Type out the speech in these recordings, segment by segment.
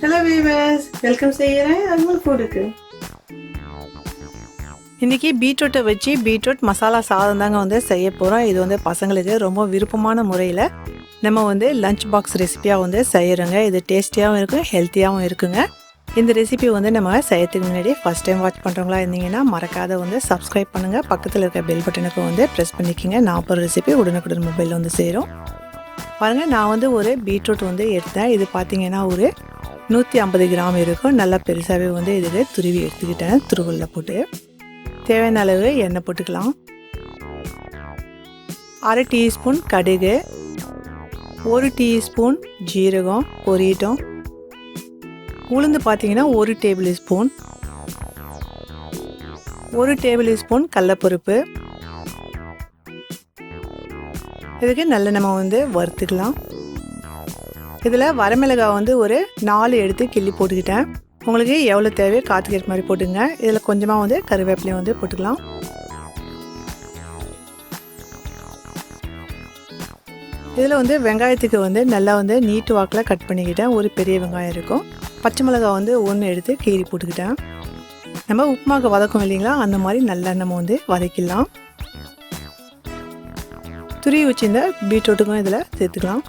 Hello viewers, welcome செய்கிறேன் அக்மல் ஃபுட்டுக்கு. இன்றைக்கி பீட்ரூட்டை வச்சு பீட்ரூட் மசாலா சாதம் தாங்க வந்து செய்ய போகிறோம். இது வந்து பசங்களுக்கு ரொம்ப விருப்பமான முறையில் நம்ம வந்து லஞ்ச் பாக்ஸ் ரெசிபியாக வந்து செய்கிறோங்க. இது டேஸ்டியாகவும் இருக்கும், ஹெல்த்தியாகவும் இருக்குங்க. இந்த ரெசிபி வந்து நம்ம செய்யறதுக்கு முன்னாடி ஃபஸ்ட் டைம் வாட்ச் பண்ணுறவங்களா இருந்தீங்கன்னா மறக்காத வந்து சப்ஸ்கிரைப் பண்ணுங்கள். பக்கத்தில் இருக்க பெல் பட்டனுக்கு வந்து ப்ரெஸ் பண்ணிக்கோங்க. நான் ஒரு ரெசிபி உடனுக்குடன் மொபைலில் வந்து செய்கிறோம். பாருங்கள், நான் வந்து ஒரு பீட்ரூட் வந்து எடுத்தேன். இது பார்த்திங்கன்னா ஒரு 150 கிராம் இருக்கும். நல்லா பெருசாகவே வந்து இதுக்கு துருவி எடுத்துக்கிட்டேன். துருவலில் போட்டு தேவையான அளவு எண்ணெய் போட்டுக்கலாம். 1/2 டீஸ்பூன் கடுகு, 1 டீஸ்பூன் ஜீரகம் பொரியட்டும். உளுந்து பார்த்திங்கன்னா 1 டேபிள் ஸ்பூன், 1 டேபிள் ஸ்பூன் கடலைப்பருப்பு. இதுக்கு நல்லெண்ணெய் வந்து வறுத்துக்கலாம். இதில் வரமிளகாய் வந்து ஒரு 4 எடுத்து கிள்ளி போட்டுக்கிட்டேன். உங்களுக்கு எவ்வளோ தேவையோ காற்றுக்கேற்ற மாதிரி போட்டுங்க. இதில் கொஞ்சமாக வந்து கருவேப்பிலையும் வந்து போட்டுக்கலாம். இதில் வந்து வெங்காயத்துக்கு வந்து நல்லா வந்து நீட்டு வாக்கில் கட் பண்ணிக்கிட்டேன். ஒரு பெரிய வெங்காயம் இருக்கும். பச்சை மிளகாய் வந்து 1 எடுத்து கீறி போட்டுக்கிட்டேன். நம்ம உப்புமாவுக்கு வதக்கும் இல்லைங்களா, அந்த மாதிரி நல்லா நம்ம வந்து வதக்கிடலாம். துருவி வச்சுருந்த பீட்ரூட்டுக்கும் இதில் சேர்த்துக்கலாம்.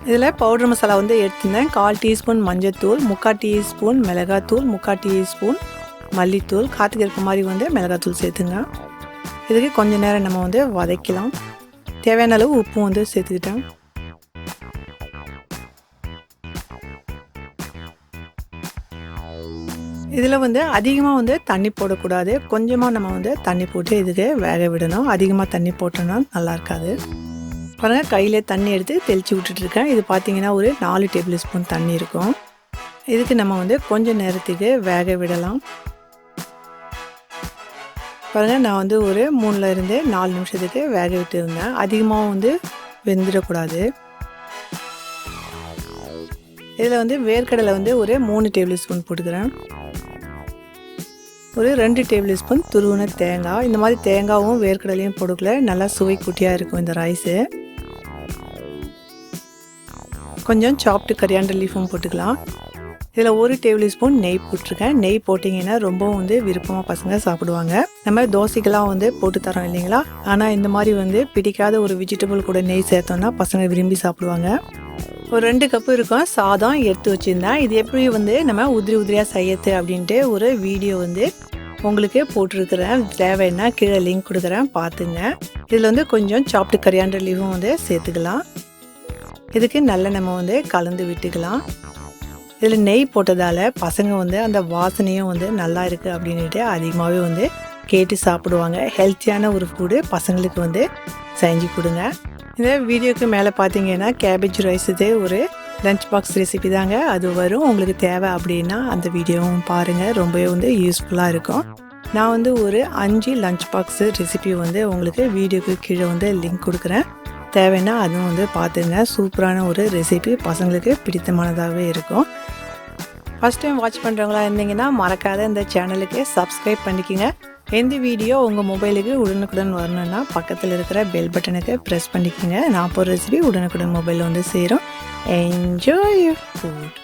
இதில் பவுடர் மசாலா வந்து எடுத்துருந்தேன். 1/4 டீஸ்பூன் மஞ்சள்தூள், 3/4 டீஸ்பூன் மிளகாத்தூள், 3/4 டீஸ்பூன் மல்லித்தூள், காற்றுக்கு இருக்க மாதிரி வந்து மிளகாத்தூள் சேர்த்துங்க. இதுக்கு கொஞ்சம் நேரம் நம்ம வந்து வதக்கலாம். தேவையான அளவு உப்பும் வந்து சேர்த்துக்கிட்டேன். இதில் வந்து அதிகமாக வந்து தண்ணி போடக்கூடாது. கொஞ்சமாக நம்ம வந்து தண்ணி போட்டு இதுக்கு வேக விடணும். அதிகமாக தண்ணி போட்டோன்னா நல்லா இருக்காது. பாருங்கள், கையிலே தண்ணி எடுத்து தெளித்து விட்டுட்டுருக்கேன். இது பார்த்திங்கன்னா ஒரு 4 டேபிள் ஸ்பூன் தண்ணி இருக்கும். இதுக்கு நம்ம வந்து கொஞ்சம் நேரத்துக்கு வேக விடலாம். பாருங்கள், நான் வந்து ஒரு 3லேருந்து 4 நிமிஷத்துக்கு வேக விட்டு இருந்தேன். அதிகமாக வந்து வெந்துடக்கூடாது. இதில் வந்து வேர்க்கடலை வந்து ஒரு 3 டேபிள் ஸ்பூன் போட்டுக்கிறேன். ஒரு 2 டேபிள் ஸ்பூன் துருவின தேங்காய். இந்த மாதிரி தேங்காயும் வேர்க்கடலையும் போட்டுக்கல நல்லா சுவை குட்டியாக இருக்கும் இந்த ரைஸு. கொஞ்சம் சாப்டு கரியாண்டர் லீஃபும் போட்டுக்கலாம். இதில் 1 டேபிள் ஸ்பூன் நெய் போட்டிருக்கேன். நெய் போட்டிங்கன்னா ரொம்பவும் வந்து விருப்பமாக பசங்க சாப்பிடுவாங்க. நம்ம தோசைக்கெல்லாம் வந்து போட்டு தரோம் இல்லைங்களா, ஆனால் இந்த மாதிரி வந்து பிடிக்காத ஒரு வெஜிடபிள் கூட நெய் சேர்த்தோன்னா பசங்க விரும்பி சாப்பிடுவாங்க. ஒரு 2 கப்பு இருக்கும் சாதம் எடுத்து வச்சுருந்தேன். இது எப்படி வந்து நம்ம உதிரி உதிரியாக செய்யறது அப்படின்ட்டு ஒரு வீடியோ வந்து உங்களுக்கு போட்டிருக்கிறேன். தேவைன்னா கீழே லிங்க் கொடுக்குறேன், பார்த்துங்க. இதில் வந்து கொஞ்சம் சாப்டு கரியாண்டர் லீவும் வந்து சேர்த்துக்கலாம். இதுக்கு நல்ல நம்ம வந்து கலந்து விட்டுக்கலாம். இதில் நெய் போட்டதால் பசங்க வந்து அந்த வாசனையும் வந்து நல்லா இருக்குது அப்படின்ட்டு அதிகமாகவே வந்து கேட்டு சாப்பிடுவாங்க. ஹெல்த்தியான ஒரு ஃபுட்டு பசங்களுக்கு வந்து செஞ்சு கொடுங்க. இந்த வீடியோக்கு மேலே பார்த்தீங்கன்னா கேபேஜ் ரைஸ் இது ஒரு லஞ்ச் பாக்ஸ் ரெசிபி தாங்க. அது வரும். உங்களுக்கு தேவை அப்படின்னா அந்த வீடியோவும் பாருங்கள். ரொம்பவே வந்து யூஸ்ஃபுல்லாக இருக்கும். நான் வந்து ஒரு 5 லஞ்ச் பாக்ஸ் ரெசிபி வந்து உங்களுக்கு வீடியோக்கு கீழே வந்து லிங்க் கொடுக்குறேன். தேவைன்னா அதுவும் வந்து பார்த்துங்க. சூப்பரான ஒரு ரெசிபி, பசங்களுக்கு பிடித்தமானதாகவே இருக்கும். ஃபஸ்ட் டைம் வாட்ச் பண்ணுறவங்களா இருந்தீங்கன்னா மறக்காத இந்த சேனலுக்கு சப்ஸ்கிரைப் பண்ணிக்கோங்க. எந்த வீடியோ உங்கள் மொபைலுக்கு உடனுக்குடன் வரணுன்னா பக்கத்தில் இருக்கிற பெல் பட்டனுக்கு ப்ரெஸ் பண்ணிக்கோங்க. நான் ஒரு ரெசிபி உடனுக்குடன் மொபைலில் வந்து சேரும். Enjoy your food.